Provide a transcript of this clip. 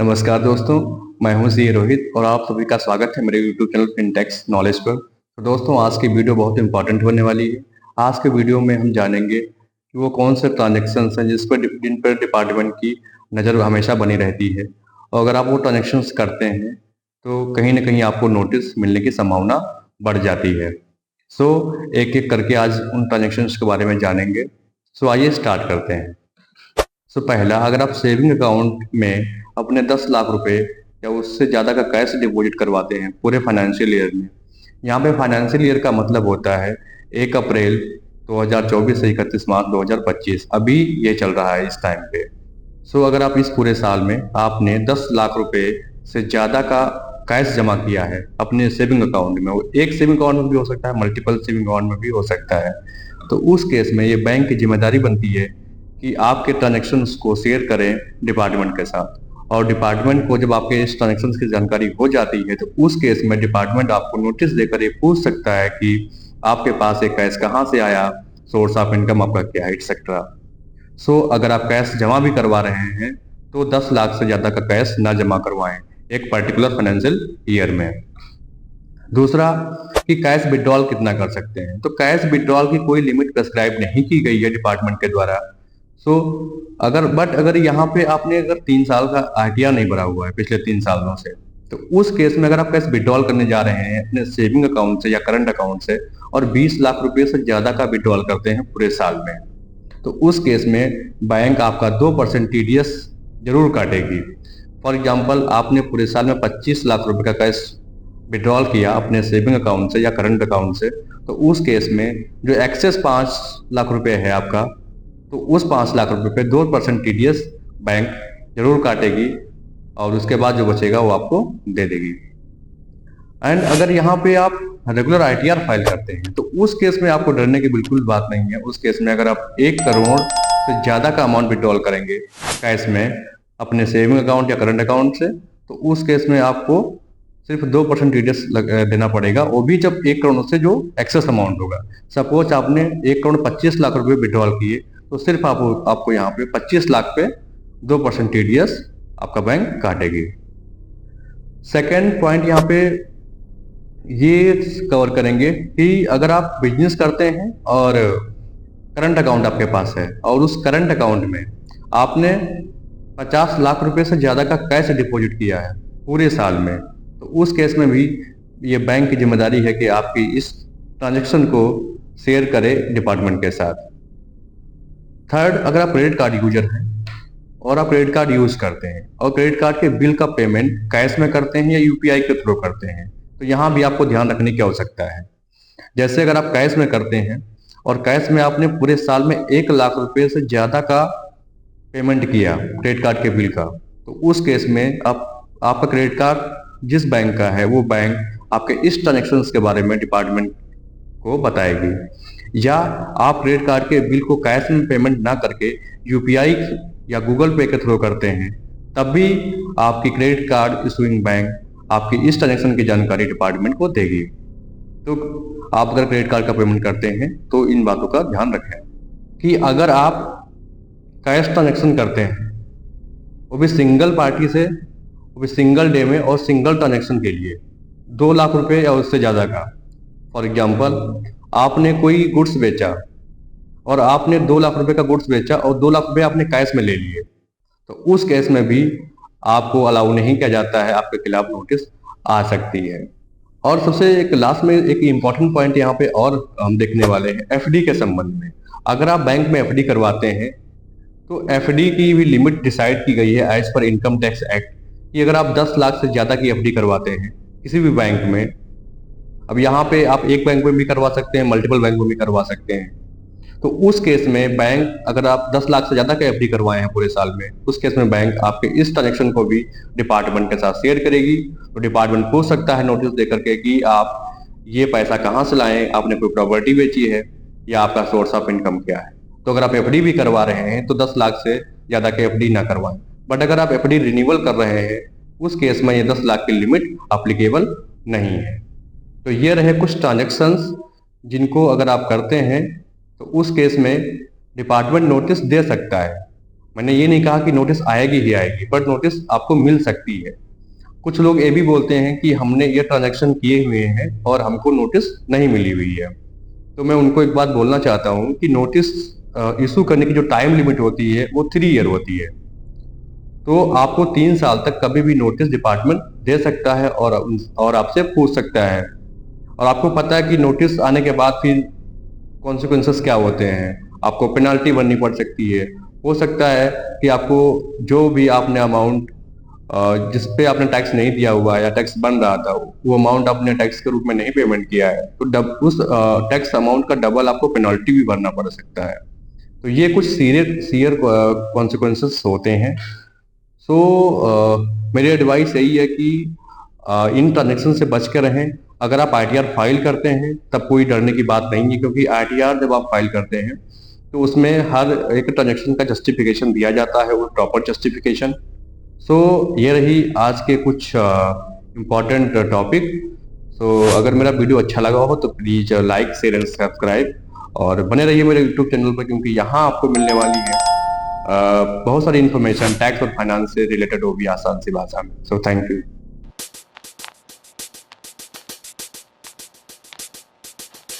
नमस्कार दोस्तों, मैं हूं सी रोहित और आप सभी का स्वागत है मेरे YouTube चैनल फिनटेक्स नॉलेज पर। तो दोस्तों, आज की वीडियो बहुत इंपॉर्टेंट होने वाली है। आज के वीडियो में हम जानेंगे कि वो कौन से ट्रांजेक्शन्स हैं जिन पर डिपार्टमेंट की नज़र हमेशा बनी रहती है, और अगर आप वो ट्रांजेक्शन्स करते हैं तो कहीं ना कहीं आपको नोटिस मिलने की संभावना बढ़ जाती है। एक एक करके आज उन ट्रांजेक्शन्स के बारे में जानेंगे। आइए स्टार्ट करते हैं। पहला, अगर आप सेविंग अकाउंट में अपने 10 लाख रुपए या उससे ज़्यादा का कैश डिपॉजिट करवाते हैं पूरे फाइनेंशियल ईयर में। यहाँ पे फाइनेंशियल ईयर का मतलब होता है 1 अप्रैल 2024 से 31 मार्च 2025। अभी ये चल रहा है इस टाइम पे। अगर आप इस पूरे साल में आपने 10 लाख रुपए से ज़्यादा का कैश जमा किया है अपने सेविंग अकाउंट में, वो एक सेविंग अकाउंट में भी हो सकता है, मल्टीपल सेविंग अकाउंट में भी हो सकता है, तो उस केस में ये बैंक की जिम्मेदारी बनती है कि आपके ट्रांजेक्शन्स को शेयर करें डिपार्टमेंट के साथ। और डिपार्टमेंट को जब आपके इस ट्रांजेक्शन्स की जानकारी हो जाती है तो उस केस में डिपार्टमेंट आपको नोटिस देकर ये पूछ सकता है कि आपके पास ये कैश कहाँ से आया, सोर्स ऑफ इनकम आपका क्या है, एक्सेट्रा। अगर आप कैश जमा भी करवा रहे हैं तो 10 लाख से ज्यादा का कैश ना जमा करवाएं एक पर्टिकुलर फाइनेंशियल ईयर में। दूसरा, कि कैश विड्रॉल कितना कर सकते हैं। तो कैश विड्रॉल की कोई लिमिट प्रेस्क्राइब नहीं की गई है डिपार्टमेंट के द्वारा। अगर यहाँ पे आपने अगर 3 साल का आरटीआर नहीं भरा हुआ है पिछले 3 सालों से, तो उस केस में अगर आप कैश विड्रॉल करने जा रहे हैं अपने सेविंग अकाउंट से या करंट अकाउंट से और 20 लाख रुपए से ज्यादा का विड्रॉल करते हैं पूरे साल में, तो उस केस में बैंक आपका 2% टीडीएस जरूर काटेगी। फॉर एग्जाम्पल, आपने पूरे साल में 25 लाख रुपए का कैश विड्रॉल किया अपने सेविंग अकाउंट से या करंट अकाउंट से, तो उस केस में जो एक्सेस 5 लाख रुपए है आपका, तो उस 5 लाख रुपए पे 2% टीडीएस बैंक जरूर काटेगी और उसके बाद जो बचेगा वो आपको दे देगी। एंड अगर यहाँ पे आप रेगुलर आईटीआर फाइल करते हैं तो उस केस में आपको डरने की बिल्कुल बात नहीं है। उस केस में अगर आप 1 करोड़ से ज्यादा का अमाउंट विड्रॉल करेंगे कैश में अपने सेविंग अकाउंट या करंट अकाउंट से, तो उस केस में आपको सिर्फ 2% टीडीएस देना पड़ेगा, वो भी जब 1 करोड़ से जो एक्सेस अमाउंट होगा। सपोज आपने 1 करोड़ 25 लाख रुपए विड्रॉल किए, तो सिर्फ आपको यहाँ पे 25 लाख पे 2% टीडीएस आपका बैंक काटेगी। सेकेंड पॉइंट यहाँ पे ये कवर करेंगे कि अगर आप बिजनेस करते हैं और करंट अकाउंट आपके पास है और उस करंट अकाउंट में आपने 50 लाख रुपए से ज्यादा का कैश डिपॉजिट किया है पूरे साल में, तो उस केस में भी ये बैंक की जिम्मेदारी है कि आपकी इस ट्रांजेक्शन को शेयर करे डिपार्टमेंट के साथ। थर्ड, अगर आप क्रेडिट कार्ड यूजर हैं और आप क्रेडिट कार्ड यूज करते हैं और क्रेडिट कार्ड के बिल का पेमेंट कैश में करते हैं या यूपीआई के थ्रू करते हैं, तो यहाँ भी आपको ध्यान रखने की आवश्यकता है। जैसे अगर आप कैश में करते हैं और कैश में आपने पूरे साल में 1 लाख रुपए से ज्यादा का पेमेंट किया क्रेडिट कार्ड के बिल का, तो उस केस में आपका क्रेडिट कार्ड जिस बैंक का है वो बैंक आपके इस ट्रांजेक्शन के बारे में डिपार्टमेंट को बताएगी। या आप क्रेडिट कार्ड के बिल को कैश में पेमेंट ना करके यूपीआई या गूगल पे के थ्रू करते हैं, तब भी आपकी क्रेडिट कार्ड इशूइंग बैंक आपकी इस ट्रांजेक्शन की जानकारी डिपार्टमेंट को देगी। तो आप अगर क्रेडिट कार्ड का पेमेंट करते हैं तो इन बातों का ध्यान रखें कि अगर आप कैश ट्रांजेक्शन करते हैं वो भी सिंगल पार्टी से, वो भी सिंगल डे में और सिंगल ट्रांजेक्शन के लिए 2 लाख रुपए या उससे ज्यादा का, फॉर एग्जाम्पल आपने कोई गुड्स बेचा और आपने 2 लाख रुपए का गुड्स बेचा और 2 लाख रुपए आपने कैश में ले लिए, तो उस केस में भी आपको अलाउ नहीं किया जाता है, आपके खिलाफ नोटिस आ सकती है। और सबसे एक लास्ट में एक इम्पॉर्टेंट पॉइंट यहाँ पे और हम देखने वाले हैं एफडी के संबंध में। अगर आप बैंक में एफडी करवाते हैं तो एफडी की भी लिमिट डिसाइड की गई है as per income tax act कि अगर आप 10 लाख से ज्यादा की एफडी करवाते हैं किसी भी बैंक में, अब यहाँ पे आप एक बैंक में भी करवा सकते हैं, मल्टीपल बैंक में भी करवा सकते हैं, तो उस केस में बैंक, अगर आप 10 लाख से ज्यादा का एफडी करवाए हैं पूरे साल में, उस केस में बैंक आपके इस ट्रांजेक्शन को भी डिपार्टमेंट के साथ शेयर करेगी। तो डिपार्टमेंट पूछ सकता है नोटिस देकर के कि आप ये पैसा कहाँ से लाए, आपने कोई प्रॉपर्टी बेची है या आपका सोर्स ऑफ इनकम क्या है। तो अगर आप एफडी भी करवा रहे हैं तो 10 लाख से ज्यादा के एफडी ना करवाएं, बट अगर आप एफडी रिन्यूअल कर रहे हैं उस केस में ये 10 लाख की लिमिट अप्लीकेबल नहीं है। तो ये रहे कुछ ट्रांजेक्शन्स जिनको अगर आप करते हैं तो उस केस में डिपार्टमेंट नोटिस दे सकता है। मैंने ये नहीं कहा कि नोटिस आएगी ही आएगी, बट नोटिस आपको मिल सकती है। कुछ लोग ये भी बोलते हैं कि हमने ये ट्रांजैक्शन किए हुए हैं और हमको नोटिस नहीं मिली हुई है। तो मैं उनको एक बात बोलना चाहता हूँ कि नोटिस इशू करने की जो टाइम लिमिट होती है वो 3 ईयर होती है। तो आपको 3 साल तक कभी भी नोटिस डिपार्टमेंट दे सकता है और आपसे पूछ सकता है। और आपको पता है कि नोटिस आने के बाद फिर कॉन्सिक्वेंसेस क्या होते हैं। आपको पेनाल्टी भरनी पड़ सकती है। हो सकता है कि आपको जो भी आपने अमाउंट जिस पे आपने टैक्स नहीं दिया हुआ है या टैक्स बन रहा था, वो अमाउंट आपने टैक्स के रूप में नहीं पेमेंट किया है, तो उस टैक्स अमाउंट का डबल आपको पेनल्टी भी भरना पड़ सकता है। तो ये कुछ सीरियर कॉन्सिक्वेंसेस होते हैं। सो मेरी एडवाइस यही है कि इन ट्रांजेक्शन से बच के रहें। अगर आप आईटीआर फाइल करते हैं तब कोई डरने की बात नहीं है, क्योंकि आईटीआर जब आप फाइल करते हैं तो उसमें हर एक ट्रांजेक्शन का जस्टिफिकेशन दिया जाता है, वो प्रॉपर जस्टिफिकेशन। सो ये रही आज के कुछ इम्पोर्टेंट टॉपिक। सो अगर मेरा वीडियो अच्छा लगा हो तो please like share and subscribe, और बने रहिए मेरे यूट्यूब चैनल पर, क्योंकि यहाँ आपको मिलने वाली है बहुत सारी इन्फॉर्मेशन टैक्स और फाइनेंस से रिलेटेड होगी आसान सी भाषा में। So thank you.